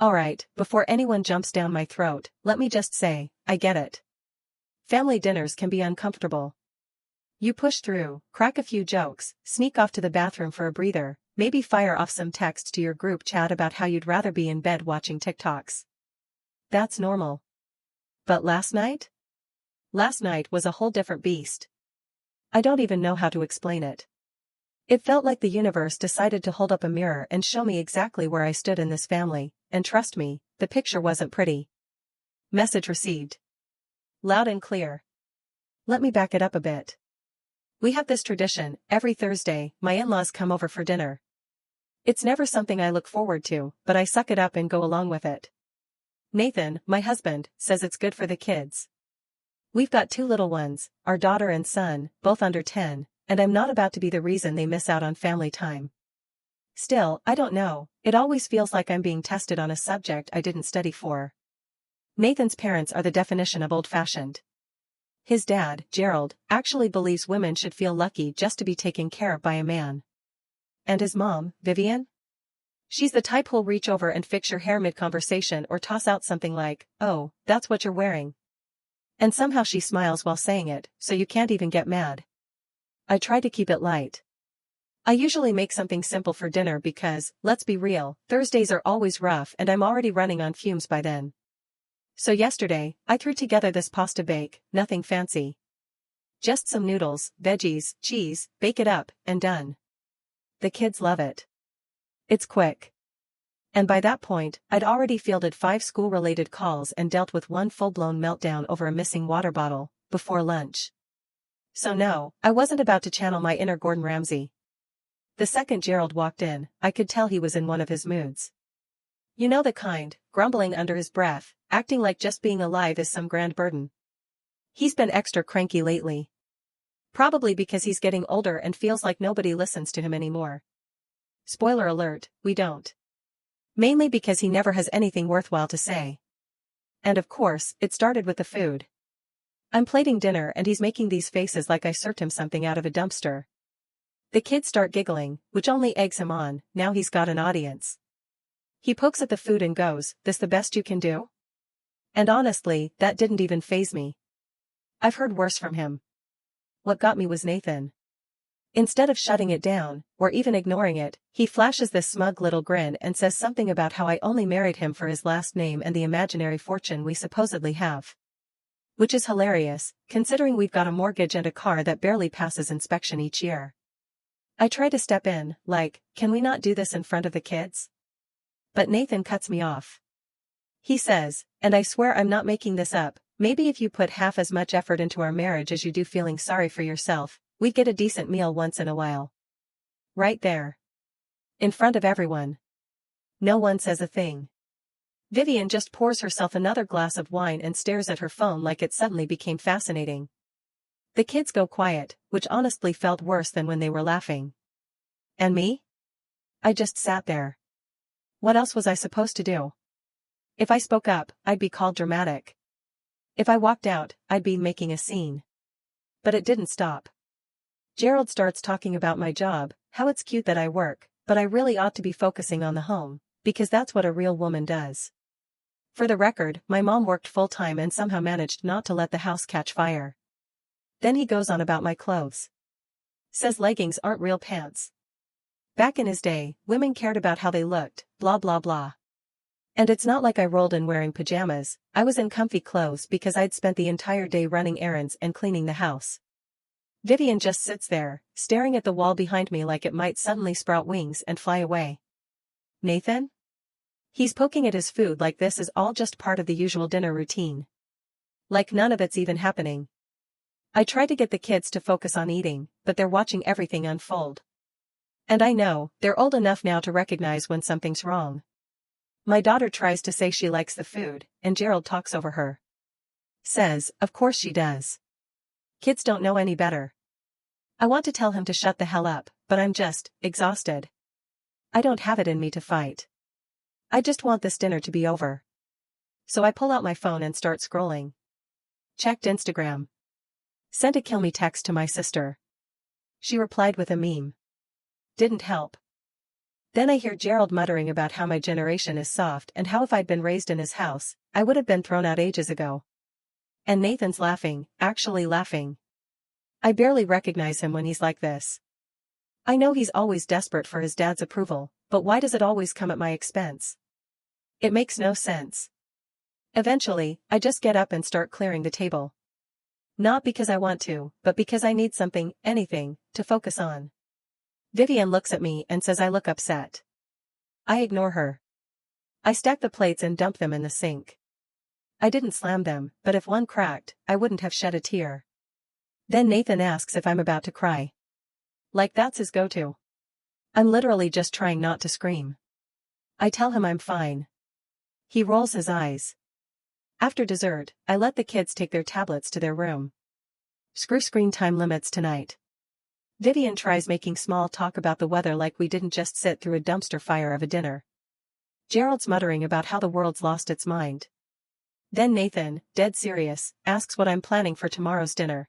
Alright, before anyone jumps down my throat, let me just say, I get it. Family dinners can be uncomfortable. You push through, crack a few jokes, sneak off to the bathroom for a breather, maybe fire off some text to your group chat about how you'd rather be in bed watching TikToks. That's normal. But last night? Last night was a whole different beast. I don't even know how to explain it. It felt like the universe decided to hold up a mirror and show me exactly where I stood in this family, and trust me, the picture wasn't pretty. Message received. Loud and clear. Let me back it up a bit. We have this tradition, every Thursday, my in-laws come over for dinner. It's never something I look forward to, but I suck it up and go along with it. Nathan, my husband, says it's good for the kids. We've got 2 little ones, our daughter and son, both under 10, and I'm not about to be the reason they miss out on family time. Still, I don't know, it always feels like I'm being tested on a subject I didn't study for. Nathan's parents are the definition of old-fashioned. His dad, Gerald, actually believes women should feel lucky just to be taken care of by a man. And his mom, Vivian? She's the type who'll reach over and fix your hair mid-conversation or toss out something like, "Oh, that's what you're wearing." And somehow she smiles while saying it, so you can't even get mad. I try to keep it light. I usually make something simple for dinner because, let's be real, Thursdays are always rough and I'm already running on fumes by then. So yesterday, I threw together this pasta bake, nothing fancy. Just some noodles, veggies, cheese, bake it up, and done. The kids love it. It's quick. And by that point, I'd already fielded 5 school-related calls and dealt with one full-blown meltdown over a missing water bottle, before lunch. So no, I wasn't about to channel my inner Gordon Ramsay. The second Gerald walked in, I could tell he was in one of his moods. You know the kind, grumbling under his breath, acting like just being alive is some grand burden. He's been extra cranky lately. Probably because he's getting older and feels like nobody listens to him anymore. Spoiler alert, we don't. Mainly because he never has anything worthwhile to say. And of course, it started with the food. I'm plating dinner and he's making these faces like I served him something out of a dumpster. The kids start giggling, which only eggs him on, now he's got an audience. He pokes at the food and goes, "This the best you can do?" And honestly, that didn't even faze me. I've heard worse from him. What got me was Nathan. Instead of shutting it down, or even ignoring it, he flashes this smug little grin and says something about how I only married him for his last name and the imaginary fortune we supposedly have. Which is hilarious, considering we've got a mortgage and a car that barely passes inspection each year. I try to step in, like, can we not do this in front of the kids? But Nathan cuts me off. He says, and I swear I'm not making this up, maybe if you put half as much effort into our marriage as you do feeling sorry for yourself, we'd get a decent meal once in a while. Right there. In front of everyone. No one says a thing. Vivian just pours herself another glass of wine and stares at her phone like it suddenly became fascinating. The kids go quiet, which honestly felt worse than when they were laughing. And me? I just sat there. What else was I supposed to do? If I spoke up, I'd be called dramatic. If I walked out, I'd be making a scene. But it didn't stop. Gerald starts talking about my job, how it's cute that I work, but I really ought to be focusing on the home, because that's what a real woman does. For the record, my mom worked full-time and somehow managed not to let the house catch fire. Then he goes on about my clothes. Says leggings aren't real pants. Back in his day, women cared about how they looked, blah blah blah. And it's not like I rolled in wearing pajamas, I was in comfy clothes because I'd spent the entire day running errands and cleaning the house. Vivian just sits there, staring at the wall behind me like it might suddenly sprout wings and fly away. Nathan? He's poking at his food like this is all just part of the usual dinner routine. Like none of it's even happening. I try to get the kids to focus on eating, but they're watching everything unfold. And I know, they're old enough now to recognize when something's wrong. My daughter tries to say she likes the food, and Gerald talks over her. Says, of course she does. Kids don't know any better. I want to tell him to shut the hell up, but I'm just exhausted. I don't have it in me to fight. I just want this dinner to be over. So I pull out my phone and start scrolling. Checked Instagram. Sent a kill me text to my sister. She replied with a meme. Didn't help. Then I hear Gerald muttering about how my generation is soft and how if I'd been raised in his house, I would have been thrown out ages ago. And Nathan's laughing, actually laughing. I barely recognize him when he's like this. I know he's always desperate for his dad's approval, but why does it always come at my expense? It makes no sense. Eventually, I just get up and start clearing the table. Not because I want to, but because I need something, anything, to focus on. Vivian looks at me and says I look upset. I ignore her. I stack the plates and dump them in the sink. I didn't slam them, but if one cracked, I wouldn't have shed a tear. Then Nathan asks if I'm about to cry. Like that's his go-to. I'm literally just trying not to scream. I tell him I'm fine. He rolls his eyes. After dessert, I let the kids take their tablets to their room. Screw screen time limits tonight. Vivian tries making small talk about the weather like we didn't just sit through a dumpster fire of a dinner. Gerald's muttering about how the world's lost its mind. Then Nathan, dead serious, asks what I'm planning for tomorrow's dinner.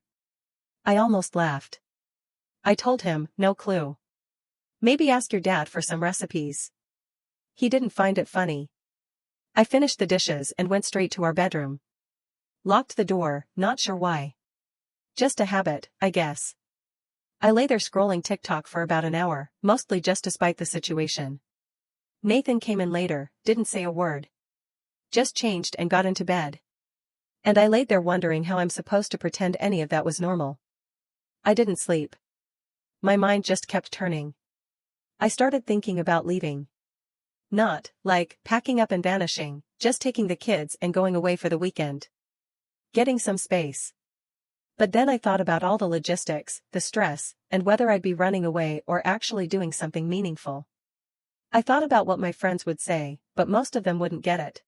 I almost laughed. I told him, no clue. Maybe ask your dad for some recipes. He didn't find it funny. I finished the dishes and went straight to our bedroom. Locked the door, not sure why. Just a habit, I guess. I lay there scrolling TikTok for about an hour, mostly just to spite the situation. Nathan came in later, didn't say a word. Just changed and got into bed. And I laid there wondering how I'm supposed to pretend any of that was normal. I didn't sleep. My mind just kept turning. I started thinking about leaving. Not, like, packing up and vanishing, just taking the kids and going away for the weekend. Getting some space. But then I thought about all the logistics, the stress, and whether I'd be running away or actually doing something meaningful. I thought about what my friends would say, but most of them wouldn't get it.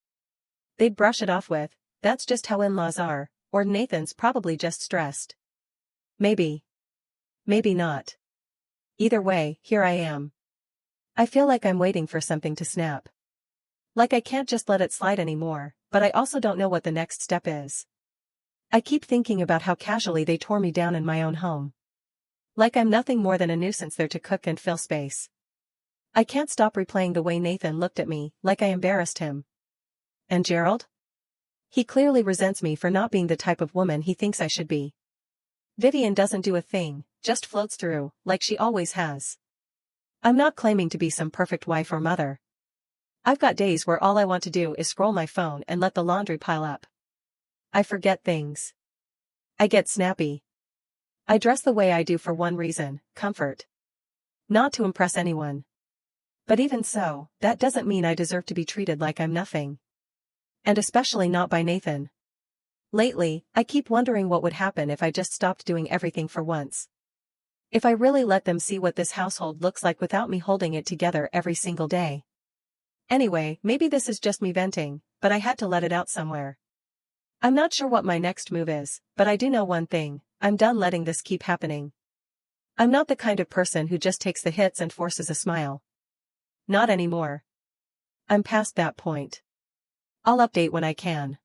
They'd brush it off with, that's just how in-laws are, or Nathan's probably just stressed. Maybe. Maybe not. Either way, here I am. I feel like I'm waiting for something to snap. Like I can't just let it slide anymore, but I also don't know what the next step is. I keep thinking about how casually they tore me down in my own home. Like I'm nothing more than a nuisance there to cook and fill space. I can't stop replaying the way Nathan looked at me, like I embarrassed him. And Gerald? He clearly resents me for not being the type of woman he thinks I should be. Vivian doesn't do a thing, just floats through, like she always has. I'm not claiming to be some perfect wife or mother. I've got days where all I want to do is scroll my phone and let the laundry pile up. I forget things. I get snappy. I dress the way I do for one reason, comfort. Not to impress anyone. But even so, that doesn't mean I deserve to be treated like I'm nothing. And especially not by Nathan. Lately, I keep wondering what would happen if I just stopped doing everything for once. If I really let them see what this household looks like without me holding it together every single day. Anyway, maybe this is just me venting, but I had to let it out somewhere. I'm not sure what my next move is, but I do know one thing, I'm done letting this keep happening. I'm not the kind of person who just takes the hits and forces a smile. Not anymore. I'm past that point. I'll update when I can.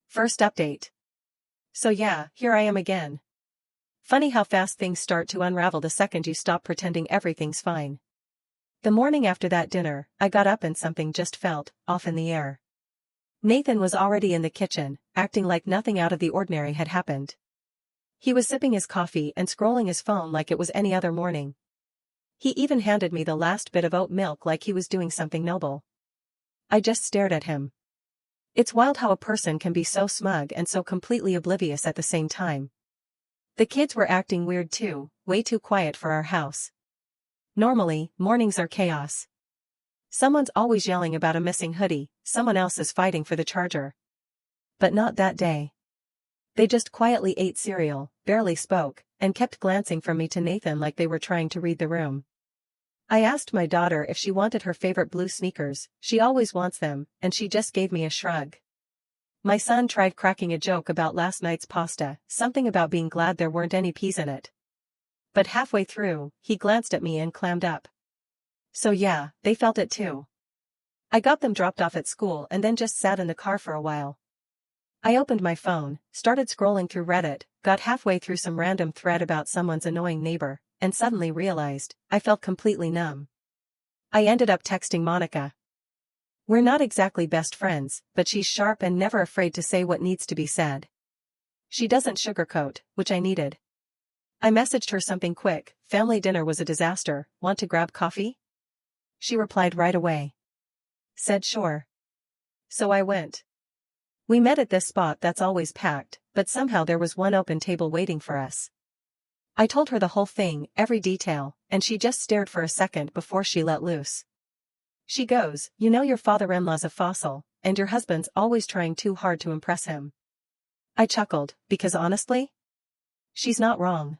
First update. So yeah, here I am again. Funny how fast things start to unravel the second you stop pretending everything's fine. The morning after that dinner, I got up and something just felt off in the air. Nathan was already in the kitchen, acting like nothing out of the ordinary had happened. He was sipping his coffee and scrolling his phone like it was any other morning. He even handed me the last bit of oat milk like he was doing something noble. I just stared at him. It's wild how a person can be so smug and so completely oblivious at the same time. The kids were acting weird too, way too quiet for our house. Normally, mornings are chaos. Someone's always yelling about a missing hoodie, someone else is fighting for the charger. But not that day. They just quietly ate cereal, barely spoke, and kept glancing from me to Nathan like they were trying to read the room. I asked my daughter if she wanted her favorite blue sneakers, she always wants them, and she just gave me a shrug. My son tried cracking a joke about last night's pasta, something about being glad there weren't any peas in it. But halfway through, he glanced at me and clammed up. So yeah, they felt it too. I got them dropped off at school and then just sat in the car for a while. I opened my phone, started scrolling through Reddit, got halfway through some random thread about someone's annoying neighbor, and suddenly realized, I felt completely numb. I ended up texting Monica. We're not exactly best friends, but she's sharp and never afraid to say what needs to be said. She doesn't sugarcoat, which I needed. I messaged her something quick: family dinner was a disaster, want to grab coffee? She replied right away. Said sure. So I went. We met at this spot that's always packed, but somehow there was one open table waiting for us. I told her the whole thing, every detail, and she just stared for a second before she let loose. She goes, "You know your father-in-law's a fossil, and your husband's always trying too hard to impress him." I chuckled, because honestly, she's not wrong.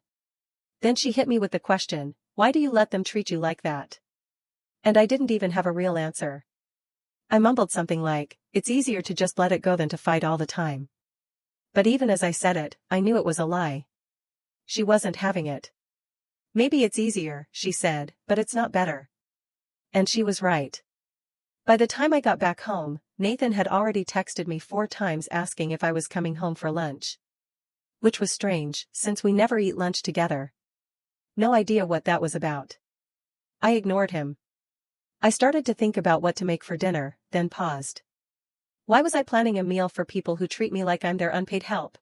Then she hit me with the question, "Why do you let them treat you like that?" And I didn't even have a real answer. I mumbled something like, "It's easier to just let it go than to fight all the time." But even as I said it, I knew it was a lie. She wasn't having it. "Maybe it's easier," she said, "but it's not better." And she was right. By the time I got back home, Nathan had already texted me 4 times asking if I was coming home for lunch. Which was strange, since we never eat lunch together. No idea what that was about. I ignored him. I started to think about what to make for dinner, then paused. Why was I planning a meal for people who treat me like I'm their unpaid help?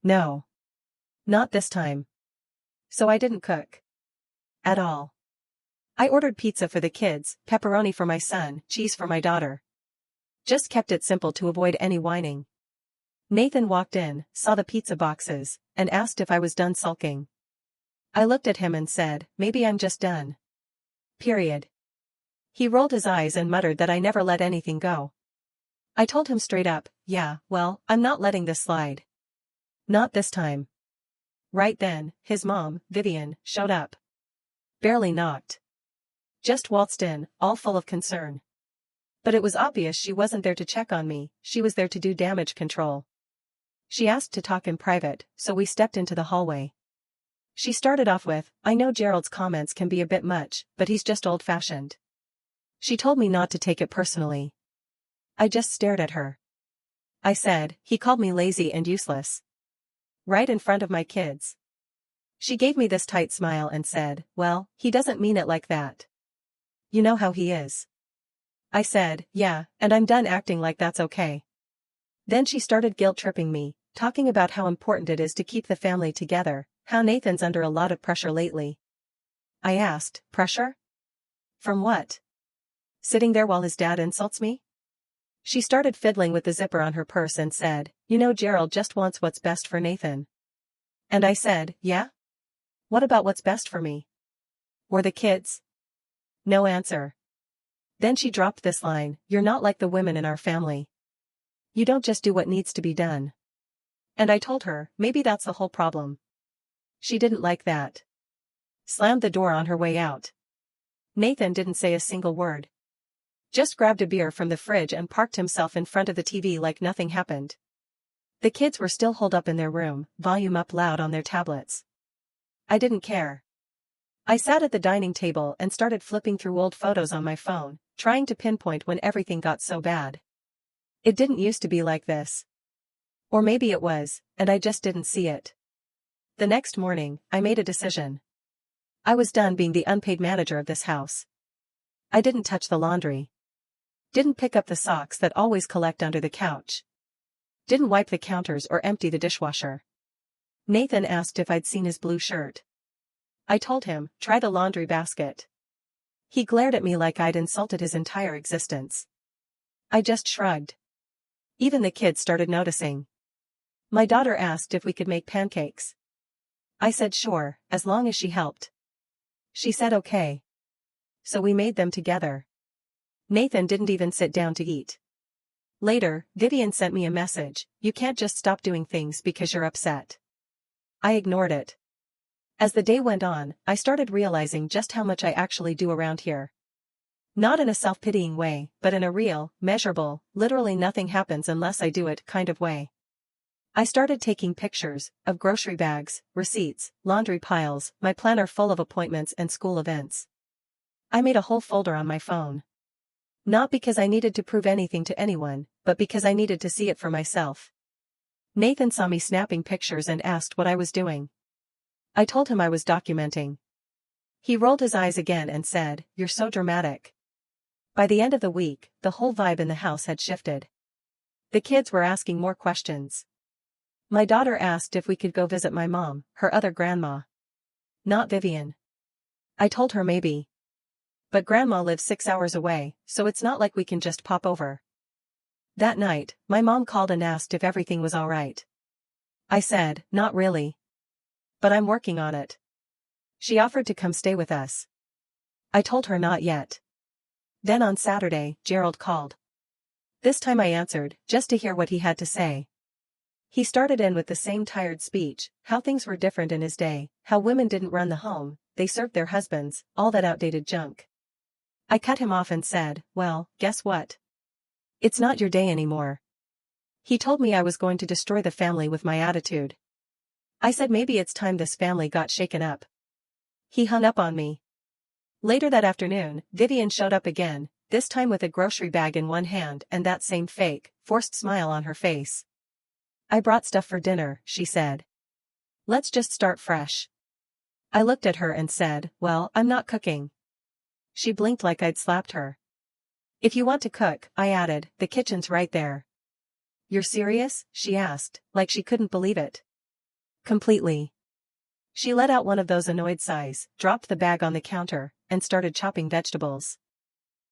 No. Not this time. So I didn't cook. At all. I ordered pizza for the kids, pepperoni for my son, cheese for my daughter. Just kept it simple to avoid any whining. Nathan walked in, saw the pizza boxes, and asked if I was done sulking. I looked at him and said, "Maybe I'm just done. Period." He rolled his eyes and muttered that I never let anything go. I told him straight up, "Yeah, well, I'm not letting this slide. Not this time." Right then, his mom, Vivian, showed up. Barely knocked. Just waltzed in, all full of concern. But it was obvious she wasn't there to check on me, she was there to do damage control. She asked to talk in private, so we stepped into the hallway. She started off with, "I know Gerald's comments can be a bit much, but he's just old-fashioned." She told me not to take it personally. I just stared at her. I said, "He called me lazy and useless. Right in front of my kids." She gave me this tight smile and said, "Well, he doesn't mean it like that. You know how he is." I said, "Yeah, and I'm done acting like that's okay." Then she started guilt-tripping me, talking about how important it is to keep the family together, how Nathan's under a lot of pressure lately. I asked, "Pressure? From what? Sitting there while his dad insults me?" She started fiddling with the zipper on her purse and said, "You know Gerald just wants what's best for Nathan." And I said, "Yeah? What about what's best for me? Or the kids?" No answer. Then she dropped this line, "You're not like the women in our family. You don't just do what needs to be done." And I told her, maybe that's the whole problem. She didn't like that. Slammed the door on her way out. Nathan didn't say a single word. Just grabbed a beer from the fridge and parked himself in front of the TV like nothing happened. The kids were still holed up in their room, volume up loud on their tablets. I didn't care. I sat at the dining table and started flipping through old photos on my phone, trying to pinpoint when everything got so bad. It didn't used to be like this. Or maybe it was, and I just didn't see it. The next morning, I made a decision. I was done being the unpaid manager of this house. I didn't touch the laundry. Didn't pick up the socks that always collect under the couch. Didn't wipe the counters or empty the dishwasher. Nathan asked if I'd seen his blue shirt. I told him, "Try the laundry basket." He glared at me like I'd insulted his entire existence. I just shrugged. Even the kids started noticing. My daughter asked if we could make pancakes. I said sure, as long as she helped. She said okay. So we made them together. Nathan didn't even sit down to eat. Later, Vivian sent me a message, "You can't just stop doing things because you're upset." I ignored it. As the day went on, I started realizing just how much I actually do around here. Not in a self-pitying way, but in a real, measurable, literally nothing happens unless I do it kind of way. I started taking pictures of grocery bags, receipts, laundry piles, my planner full of appointments and school events. I made a whole folder on my phone. Not because I needed to prove anything to anyone, but because I needed to see it for myself. Nathan saw me snapping pictures and asked what I was doing. I told him I was documenting. He rolled his eyes again and said, "You're so dramatic." By the end of the week, the whole vibe in the house had shifted. The kids were asking more questions. My daughter asked if we could go visit my mom, her other grandma. Not Vivian. I told her maybe. But grandma lives 6 hours away, so it's not like we can just pop over. That night, my mom called and asked if everything was all right. I said, "Not really. But I'm working on it." She offered to come stay with us. I told her not yet. Then on Saturday, Gerald called. This time I answered, just to hear what he had to say. He started in with the same tired speech, how things were different in his day, how women didn't run the home, they served their husbands, all that outdated junk. I cut him off and said, "Well, guess what? It's not your day anymore." He told me I was going to destroy the family with my attitude. I said maybe it's time this family got shaken up. He hung up on me. Later that afternoon, Vivian showed up again, this time with a grocery bag in one hand and that same fake, forced smile on her face. "I brought stuff for dinner," she said. "Let's just start fresh." I looked at her and said, "Well, I'm not cooking." She blinked like I'd slapped her. "If you want to cook," I added, "the kitchen's right there." "You're serious?" she asked, like she couldn't believe it. Completely. She let out one of those annoyed sighs, dropped the bag on the counter, and started chopping vegetables.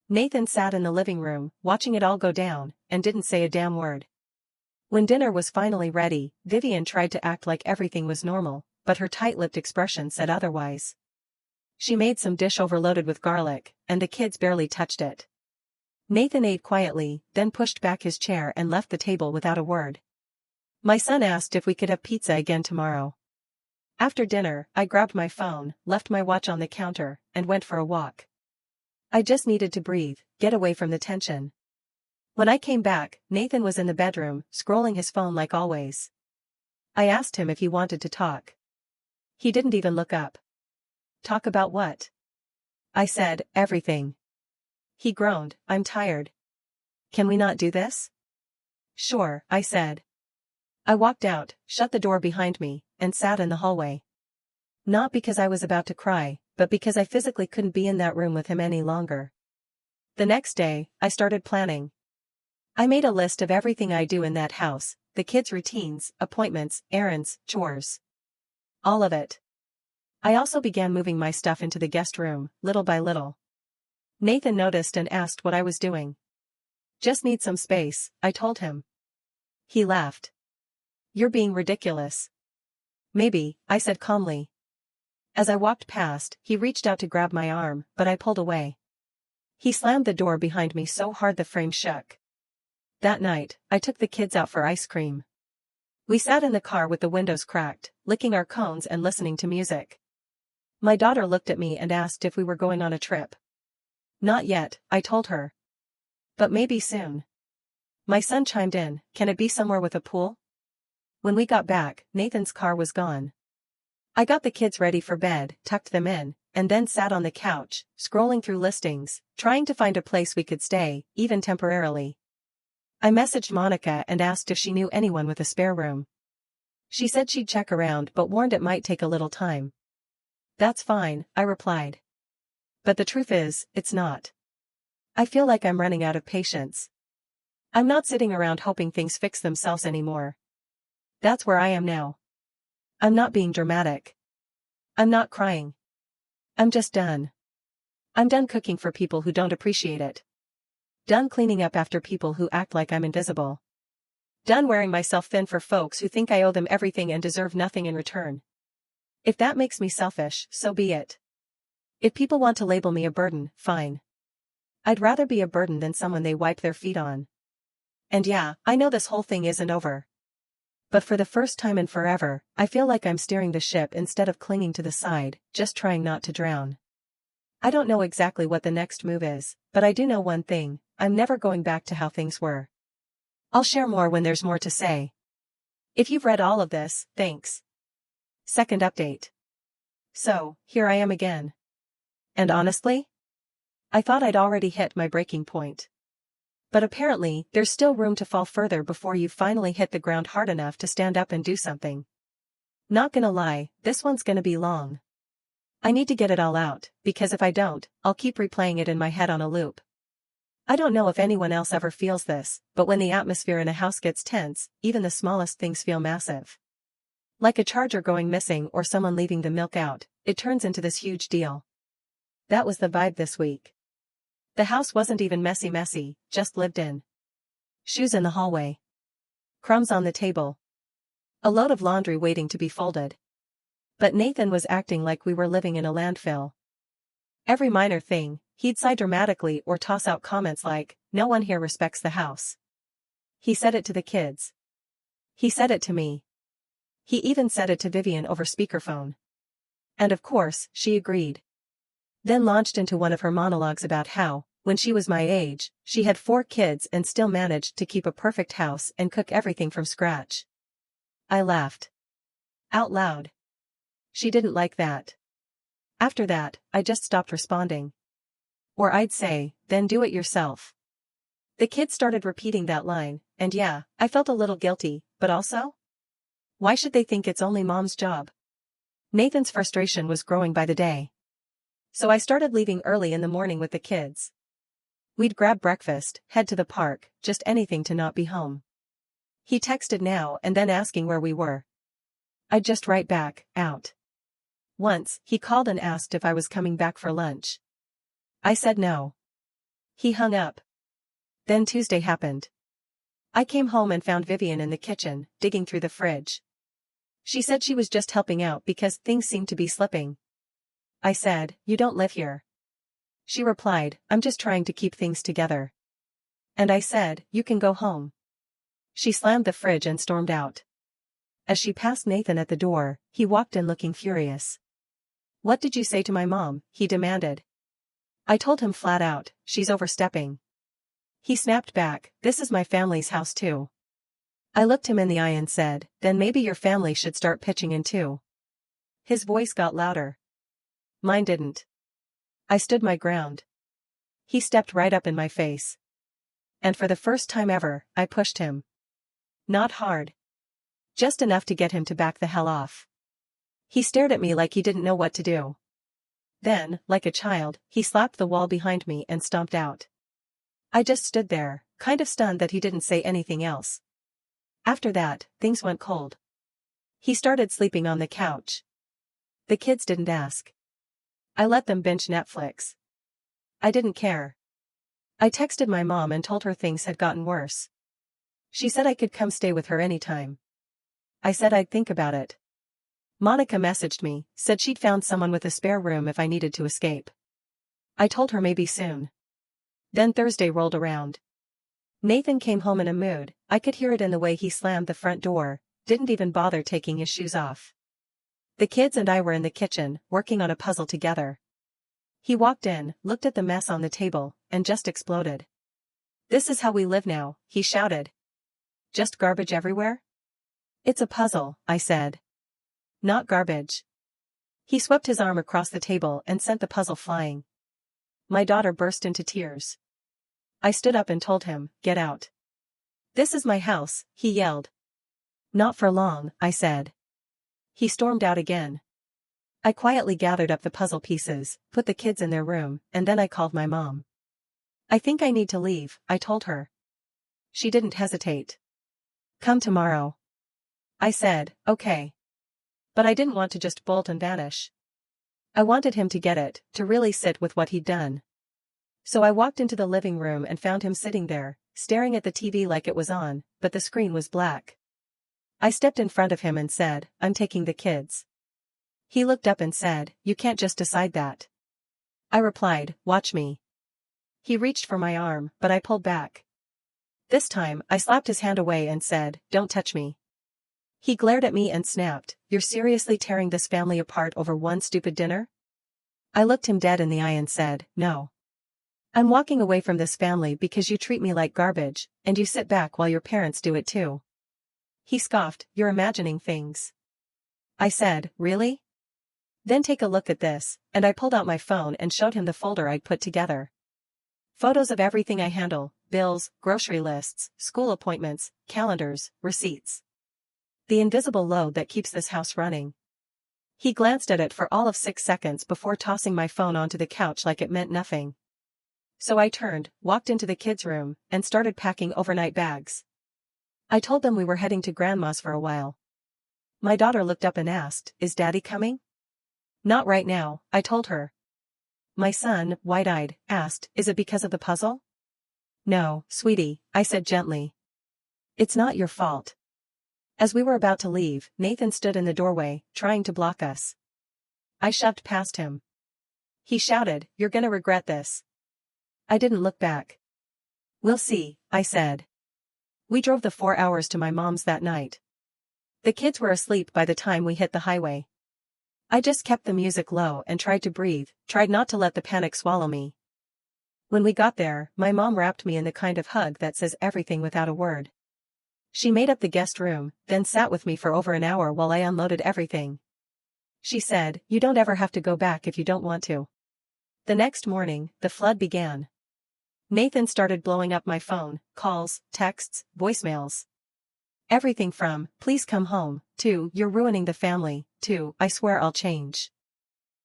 Nathan sat in the living room, watching it all go down, and didn't say a damn word. When dinner was finally ready, Vivian tried to act like everything was normal, but her tight-lipped expression said otherwise. She made some dish overloaded with garlic, and the kids barely touched it. Nathan ate quietly, then pushed back his chair and left the table without a word. My son asked if we could have pizza again tomorrow. After dinner, I grabbed my phone, left my watch on the counter, and went for a walk. I just needed to breathe, get away from the tension. When I came back, Nathan was in the bedroom, scrolling his phone like always. I asked him if he wanted to talk. He didn't even look up. "Talk about what?" I said, "Everything." He groaned, "I'm tired. Can we not do this?" "Sure," I said. I walked out, shut the door behind me, and sat in the hallway. Not because I was about to cry, but because I physically couldn't be in that room with him any longer. The next day, I started planning. I made a list of everything I do in that house, the kids' routines, appointments, errands, chores. All of it. I also began moving my stuff into the guest room, little by little. Nathan noticed and asked what I was doing. "Just need some space," I told him. He laughed. "You're being ridiculous." "Maybe," I said calmly. As I walked past, he reached out to grab my arm, but I pulled away. He slammed the door behind me so hard the frame shook. That night, I took the kids out for ice cream. We sat in the car with the windows cracked, licking our cones and listening to music. My daughter looked at me and asked if we were going on a trip. "Not yet," I told her. "But maybe soon." My son chimed in, "Can it be somewhere with a pool?" When we got back, Nathan's car was gone. I got the kids ready for bed, tucked them in, and then sat on the couch, scrolling through listings, trying to find a place we could stay, even temporarily. I messaged Monica and asked if she knew anyone with a spare room. She said she'd check around but warned it might take a little time. "That's fine," I replied. But the truth is, it's not. I feel like I'm running out of patience. I'm not sitting around hoping things fix themselves anymore. That's where I am now. I'm not being dramatic. I'm not crying. I'm just done. I'm done cooking for people who don't appreciate it. Done cleaning up after people who act like I'm invisible. Done wearing myself thin for folks who think I owe them everything and deserve nothing in return. If that makes me selfish, so be it. If people want to label me a burden, fine. I'd rather be a burden than someone they wipe their feet on. And yeah, I know this whole thing isn't over. But for the first time in forever, I feel like I'm steering the ship instead of clinging to the side, just trying not to drown. I don't know exactly what the next move is, but I do know one thing, I'm never going back to how things were. I'll share more when there's more to say. If you've read all of this, thanks. Second update. So, here I am again. And honestly, I thought I'd already hit my breaking point. But apparently, there's still room to fall further before you finally hit the ground hard enough to stand up and do something. Not gonna lie, this one's gonna be long. I need to get it all out, because if I don't, I'll keep replaying it in my head on a loop. I don't know if anyone else ever feels this, but when the atmosphere in a house gets tense, even the smallest things feel massive. Like a charger going missing or someone leaving the milk out, it turns into this huge deal. That was the vibe this week. The house wasn't even messy, just lived in. Shoes in the hallway. Crumbs on the table. A load of laundry waiting to be folded. But Nathan was acting like we were living in a landfill. Every minor thing, he'd sigh dramatically or toss out comments like, "No one here respects the house." He said it to the kids. He said it to me. He even said it to Vivian over speakerphone. And of course, she agreed. Then launched into one of her monologues about how, when she was my age, she had 4 kids and still managed to keep a perfect house and cook everything from scratch. I laughed. Out loud. She didn't like that. After that, I just stopped responding. Or I'd say, then do it yourself. The kids started repeating that line, and yeah, I felt a little guilty, but also? Why should they think it's only mom's job? Nathan's frustration was growing by the day. So I started leaving early in the morning with the kids. We'd grab breakfast, head to the park, just anything to not be home. He texted now and then asking where we were. I'd just write back, out. Once, he called and asked if I was coming back for lunch. I said no. He hung up. Then Tuesday happened. I came home and found Vivian in the kitchen, digging through the fridge. She said she was just helping out because things seemed to be slipping. I said, "You don't live here." She replied, "I'm just trying to keep things together." And I said, "You can go home." She slammed the fridge and stormed out. As she passed Nathan at the door, he walked in looking furious. "What did you say to my mom?" he demanded. I told him flat out, "She's overstepping." He snapped back, "This is my family's house too." I looked him in the eye and said, "Then maybe your family should start pitching in too." His voice got louder. Mine didn't. I stood my ground. He stepped right up in my face. And for the first time ever, I pushed him. Not hard. Just enough to get him to back the hell off. He stared at me like he didn't know what to do. Then, like a child, he slapped the wall behind me and stomped out. I just stood there, kind of stunned that he didn't say anything else. After that, things went cold. He started sleeping on the couch. The kids didn't ask. I let them binge Netflix. I didn't care. I texted my mom and told her things had gotten worse. She said I could come stay with her anytime. I said I'd think about it. Monica messaged me, said she'd found someone with a spare room if I needed to escape. I told her maybe soon. Then Thursday rolled around. Nathan came home in a mood, I could hear it in the way he slammed the front door, didn't even bother taking his shoes off. The kids and I were in the kitchen, working on a puzzle together. He walked in, looked at the mess on the table, and just exploded. "This is how we live now," he shouted. "Just garbage everywhere?" "It's a puzzle," I said. "Not garbage." He swept his arm across the table and sent the puzzle flying. My daughter burst into tears. I stood up and told him, "Get out." "This is my house," he yelled. "Not for long," I said. He stormed out again. I quietly gathered up the puzzle pieces, put the kids in their room, and then I called my mom. "I think I need to leave," I told her. She didn't hesitate. "Come tomorrow." I said, "Okay." But I didn't want to just bolt and vanish. I wanted him to get it, to really sit with what he'd done. So I walked into the living room and found him sitting there, staring at the TV like it was on, but the screen was black. I stepped in front of him and said, "I'm taking the kids." He looked up and said, "You can't just decide that." I replied, "Watch me." He reached for my arm, but I pulled back. This time, I slapped his hand away and said, "Don't touch me." He glared at me and snapped, "You're seriously tearing this family apart over one stupid dinner?" I looked him dead in the eye and said, "No. I'm walking away from this family because you treat me like garbage, and you sit back while your parents do it too." He scoffed, "You're imagining things." I said, "Really?" Then take a look at this, and I pulled out my phone and showed him the folder I'd put together. Photos of everything I handle, bills, grocery lists, school appointments, calendars, receipts. The invisible load that keeps this house running. He glanced at it for all of 6 seconds before tossing my phone onto the couch like it meant nothing. So I turned, walked into the kids' room, and started packing overnight bags. I told them we were heading to Grandma's for a while. My daughter looked up and asked, "Is Daddy coming?" "Not right now," I told her. My son, wide-eyed, asked, "Is it because of the puzzle?" "No, sweetie," I said gently. "It's not your fault." As we were about to leave, Nathan stood in the doorway, trying to block us. I shoved past him. He shouted, "You're gonna regret this." I didn't look back. "We'll see," I said. We drove the 4 hours to my mom's that night. The kids were asleep by the time we hit the highway. I just kept the music low and tried to breathe, tried not to let the panic swallow me. When we got there, my mom wrapped me in the kind of hug that says everything without a word. She made up the guest room, then sat with me for over an hour while I unloaded everything. She said, "You don't ever have to go back if you don't want to." The next morning, the flood began. Nathan started blowing up my phone, calls, texts, voicemails. Everything from, "Please come home," to, "You're ruining the family," to, "I swear I'll change."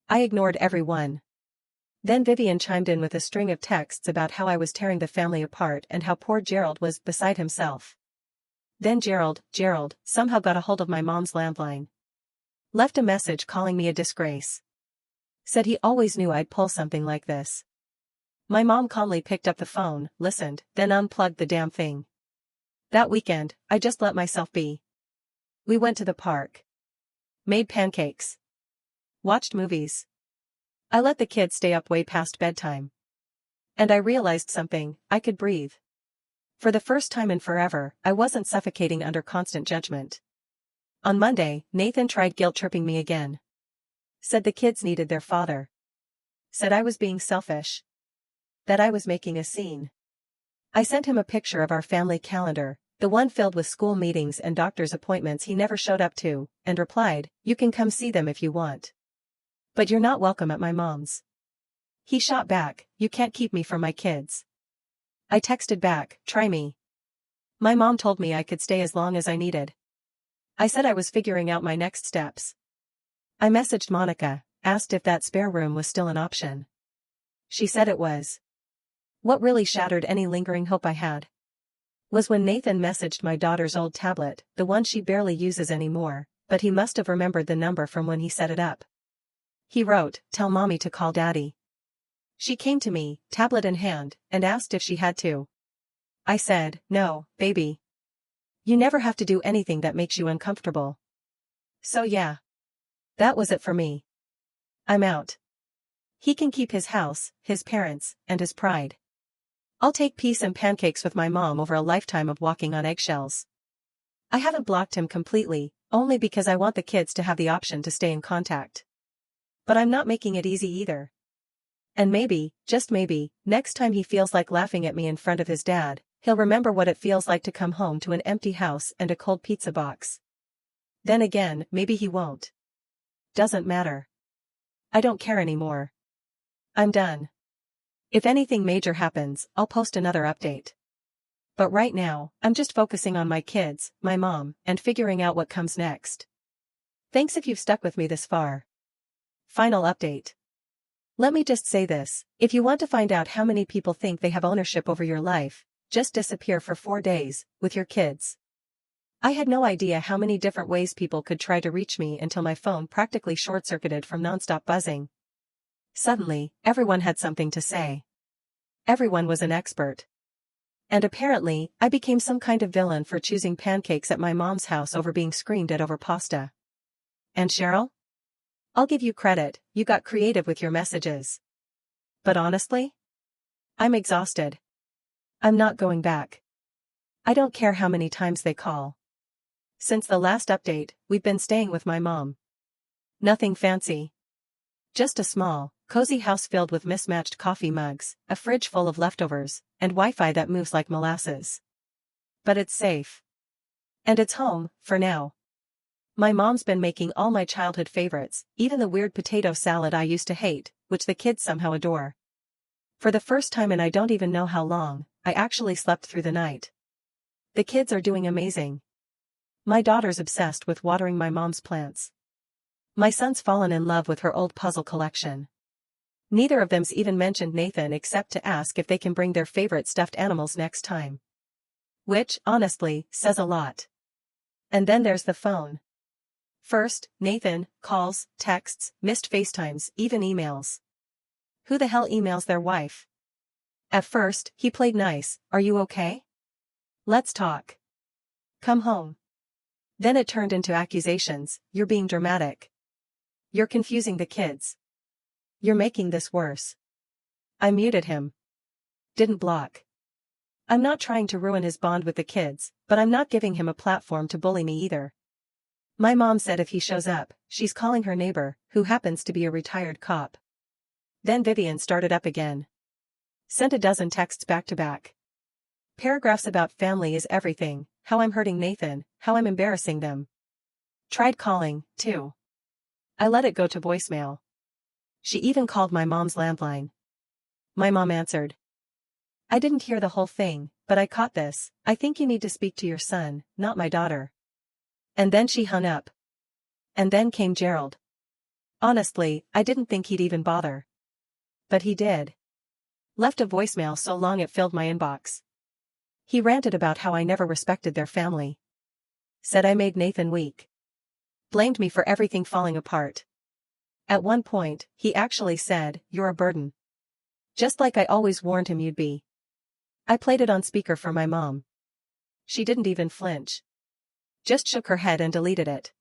I ignored every one. Then Vivian chimed in with a string of texts about how I was tearing the family apart and how poor Gerald was beside himself. Then Gerald somehow got a hold of my mom's landline. Left a message calling me a disgrace. Said he always knew I'd pull something like this. My mom calmly picked up the phone, listened, then unplugged the damn thing. That weekend, I just let myself be. We went to the park. Made pancakes. Watched movies. I let the kids stay up way past bedtime. And I realized something, I could breathe. For the first time in forever, I wasn't suffocating under constant judgment. On Monday, Nathan tried guilt-tripping me again. Said the kids needed their father. Said I was being selfish. That I was making a scene. I sent him a picture of our family calendar, the one filled with school meetings and doctor's appointments he never showed up to, and replied, "You can come see them if you want. But you're not welcome at my mom's." He shot back, "You can't keep me from my kids." I texted back, "Try me." My mom told me I could stay as long as I needed. I said I was figuring out my next steps. I messaged Monica, asked if that spare room was still an option. She said it was. What really shattered any lingering hope I had was when Nathan messaged my daughter's old tablet, the one she barely uses anymore, but he must have remembered the number from when he set it up. He wrote, "Tell mommy to call daddy." She came to me, tablet in hand, and asked if she had to. I said, "No, baby. You never have to do anything that makes you uncomfortable." So yeah. That was it for me. I'm out. He can keep his house, his parents, and his pride. I'll take peace and pancakes with my mom over a lifetime of walking on eggshells. I haven't blocked him completely, only because I want the kids to have the option to stay in contact. But I'm not making it easy either. And maybe, just maybe, next time he feels like laughing at me in front of his dad, he'll remember what it feels like to come home to an empty house and a cold pizza box. Then again, maybe he won't. Doesn't matter. I don't care anymore. I'm done. If anything major happens, I'll post another update. But right now, I'm just focusing on my kids, my mom, and figuring out what comes next. Thanks if you've stuck with me this far. Final update. Let me just say this, if you want to find out how many people think they have ownership over your life, just disappear for 4 days, with your kids. I had no idea how many different ways people could try to reach me until my phone practically short-circuited from nonstop buzzing. Suddenly, everyone had something to say. Everyone was an expert. And apparently, I became some kind of villain for choosing pancakes at my mom's house over being screamed at over pasta. And Cheryl? I'll give you credit, you got creative with your messages. But honestly? I'm exhausted. I'm not going back. I don't care how many times they call. Since the last update, we've been staying with my mom. Nothing fancy. Just a small, cozy house filled with mismatched coffee mugs, a fridge full of leftovers, and Wi-Fi that moves like molasses. But it's safe. And it's home, for now. My mom's been making all my childhood favorites, even the weird potato salad I used to hate, which the kids somehow adore. For the first time in I don't even know how long, I actually slept through the night. The kids are doing amazing. My daughter's obsessed with watering my mom's plants. My son's fallen in love with her old puzzle collection. Neither of them's even mentioned Nathan except to ask if they can bring their favorite stuffed animals next time. Which, honestly, says a lot. And then there's the phone. First, Nathan, calls, texts, missed FaceTimes, even emails. Who the hell emails their wife? At first, he played nice, "Are you okay? Let's talk. Come home." Then it turned into accusations, "You're being dramatic. You're confusing the kids. You're making this worse." I muted him. Didn't block. I'm not trying to ruin his bond with the kids, but I'm not giving him a platform to bully me either. My mom said if he shows up, she's calling her neighbor, who happens to be a retired cop. Then Vivian started up again. Sent a dozen texts back to back. Paragraphs about family is everything, how I'm hurting Nathan, how I'm embarrassing them. Tried calling, too. I let it go to voicemail. She even called my mom's landline. My mom answered. "I didn't hear the whole thing, but I caught this. I think you need to speak to your son, not my daughter." And then she hung up. And then came Gerald. Honestly, I didn't think he'd even bother. But he did. Left a voicemail so long it filled my inbox. He ranted about how I never respected their family. Said I made Nathan weak. Blamed me for everything falling apart. At one point, he actually said, "You're a burden." Just like I always warned him you'd be. I played it on speaker for my mom. She didn't even flinch. Just shook her head and deleted it.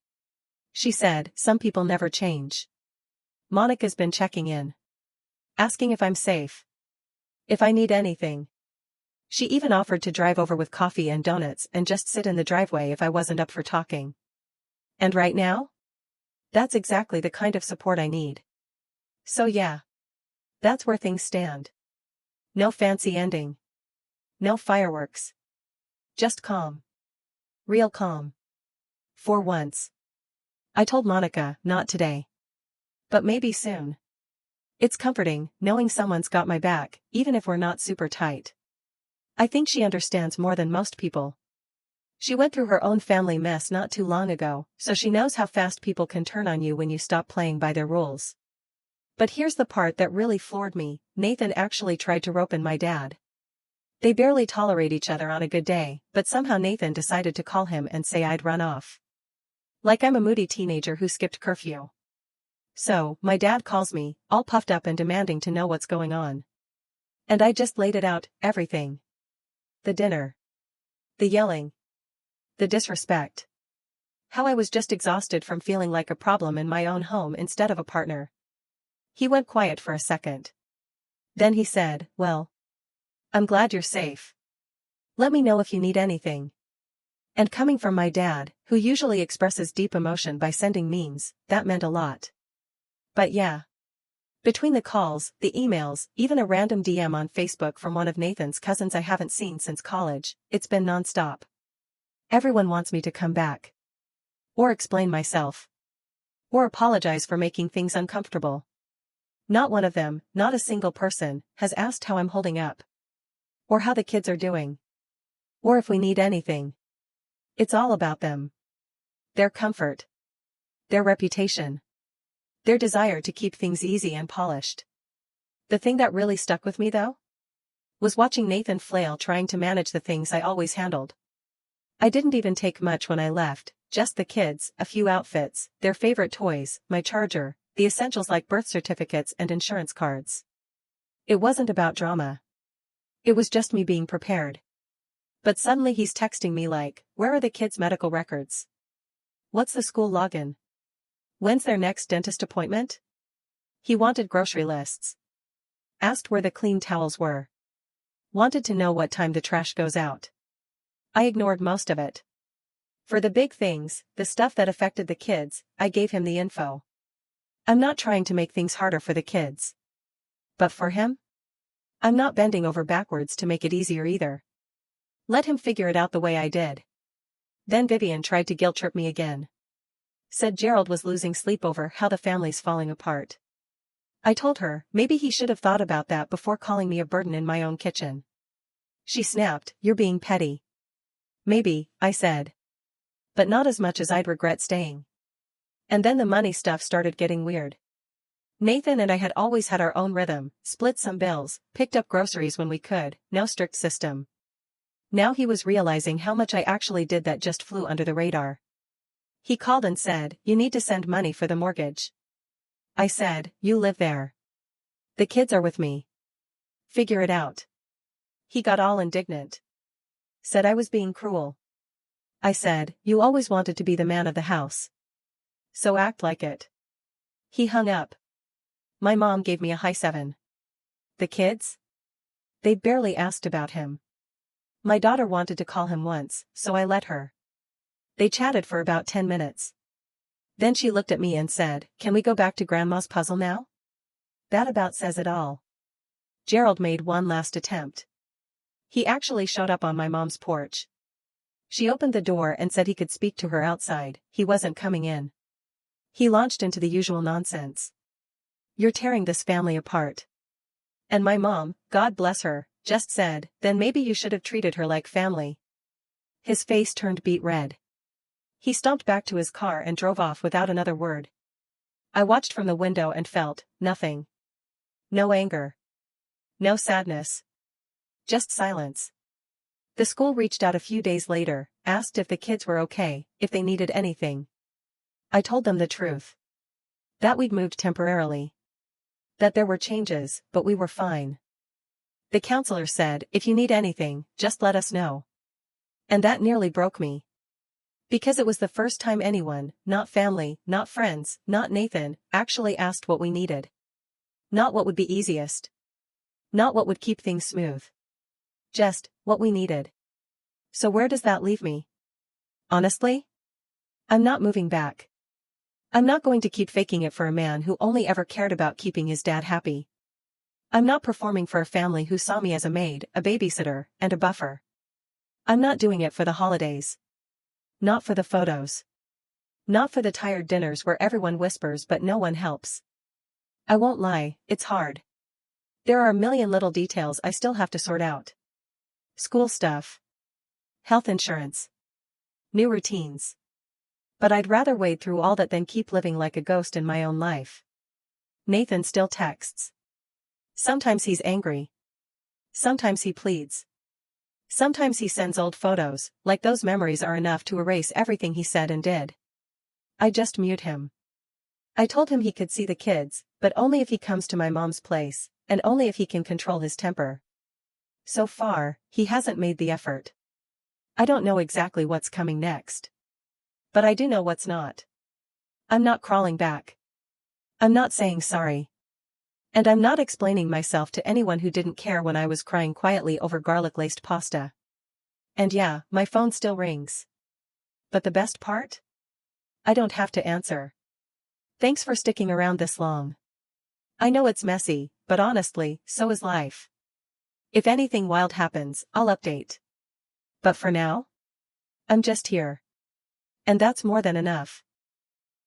She said, "Some people never change. Monica's been checking in. Asking if I'm safe. If I need anything. She even offered to drive over with coffee and donuts and just sit in the driveway if I wasn't up for talking. And right now? That's exactly the kind of support I need. So yeah. That's where things stand. No fancy ending. No fireworks. Just calm. Real calm. For once. I told Monica, not today. But maybe soon. It's comforting, knowing someone's got my back, even if we're not super tight. I think she understands more than most people. She went through her own family mess not too long ago, so she knows how fast people can turn on you when you stop playing by their rules. But here's the part that really floored me, Nathan actually tried to rope in my dad. They barely tolerate each other on a good day, but somehow Nathan decided to call him and say I'd run off. Like I'm a moody teenager who skipped curfew. So, my dad calls me, all puffed up and demanding to know what's going on. And I just laid it out, everything. The dinner. The yelling. The disrespect. How I was just exhausted from feeling like a problem in my own home instead of a partner. He went quiet for a second. Then he said, "Well, I'm glad you're safe. Let me know if you need anything." And coming from my dad, who usually expresses deep emotion by sending memes, that meant a lot. But yeah. Between the calls, the emails, even a random DM on Facebook from one of Nathan's cousins I haven't seen since college, it's been nonstop. Everyone wants me to come back. Or explain myself. Or apologize for making things uncomfortable. Not one of them, not a single person, has asked how I'm holding up. Or how the kids are doing. Or if we need anything. It's all about them. Their comfort. Their reputation. Their desire to keep things easy and polished. The thing that really stuck with me though? Was watching Nathan flail trying to manage the things I always handled. I didn't even take much when I left, just the kids, a few outfits, their favorite toys, my charger, the essentials like birth certificates and insurance cards. It wasn't about drama. It was just me being prepared. But suddenly he's texting me like, "Where are the kids' medical records? What's the school login? When's their next dentist appointment?" He wanted grocery lists. Asked where the clean towels were. Wanted to know what time the trash goes out. I ignored most of it. For the big things, the stuff that affected the kids, I gave him the info. I'm not trying to make things harder for the kids. But for him? I'm not bending over backwards to make it easier either. Let him figure it out the way I did. Then Vivian tried to guilt trip me again. Said Gerald was losing sleep over how the family's falling apart. I told her, maybe he should have thought about that before calling me a burden in my own kitchen. She snapped, "You're being petty." Maybe, I said. But not as much as I'd regret staying. And then the money stuff started getting weird. Nathan and I had always had our own rhythm, split some bills, picked up groceries when we could, no strict system. Now he was realizing how much I actually did that just flew under the radar. He called and said, "You need to send money for the mortgage." I said, "You live there. The kids are with me. Figure it out." He got all indignant. Said I was being cruel. I said, "You always wanted to be the man of the house. So act like it." He hung up. My mom gave me a high 7. The kids? They barely asked about him. My daughter wanted to call him once, so I let her. They chatted for about 10 minutes. Then she looked at me and said, "Can we go back to Grandma's puzzle now?" That about says it all. Gerald made one last attempt. He actually showed up on my mom's porch. She opened the door and said he could speak to her outside. He wasn't coming in. He launched into the usual nonsense. "You're tearing this family apart." And my mom, God bless her, just said, "Then maybe you should have treated her like family." His face turned beet red. He stomped back to his car and drove off without another word. I watched from the window and felt nothing. No anger. No sadness. Just silence. The school reached out a few days later, asked if the kids were okay, if they needed anything. I told them the truth. That we'd moved temporarily. That there were changes, but we were fine. The counselor said, "If you need anything, just let us know." And that nearly broke me. Because it was the first time anyone, not family, not friends, not Nathan, actually asked what we needed. Not what would be easiest. Not what would keep things smooth. Just what we needed. So where does that leave me? Honestly? I'm not moving back. I'm not going to keep faking it for a man who only ever cared about keeping his dad happy. I'm not performing for a family who saw me as a maid, a babysitter, and a buffer. I'm not doing it for the holidays. Not for the photos. Not for the tired dinners where everyone whispers but no one helps. I won't lie, it's hard. There are a million little details I still have to sort out. School stuff. Health insurance. New routines. But I'd rather wade through all that than keep living like a ghost in my own life. Nathan still texts. Sometimes he's angry. Sometimes he pleads. Sometimes he sends old photos, like those memories are enough to erase everything he said and did. I just mute him. I told him he could see the kids, but only if he comes to my mom's place, and only if he can control his temper. So far, he hasn't made the effort. I don't know exactly what's coming next. But I do know what's not. I'm not crawling back. I'm not saying sorry. And I'm not explaining myself to anyone who didn't care when I was crying quietly over garlic-laced pasta. And yeah, my phone still rings. But the best part? I don't have to answer. Thanks for sticking around this long. I know it's messy, but honestly, so is life. If anything wild happens, I'll update. But for now, I'm just here. And that's more than enough.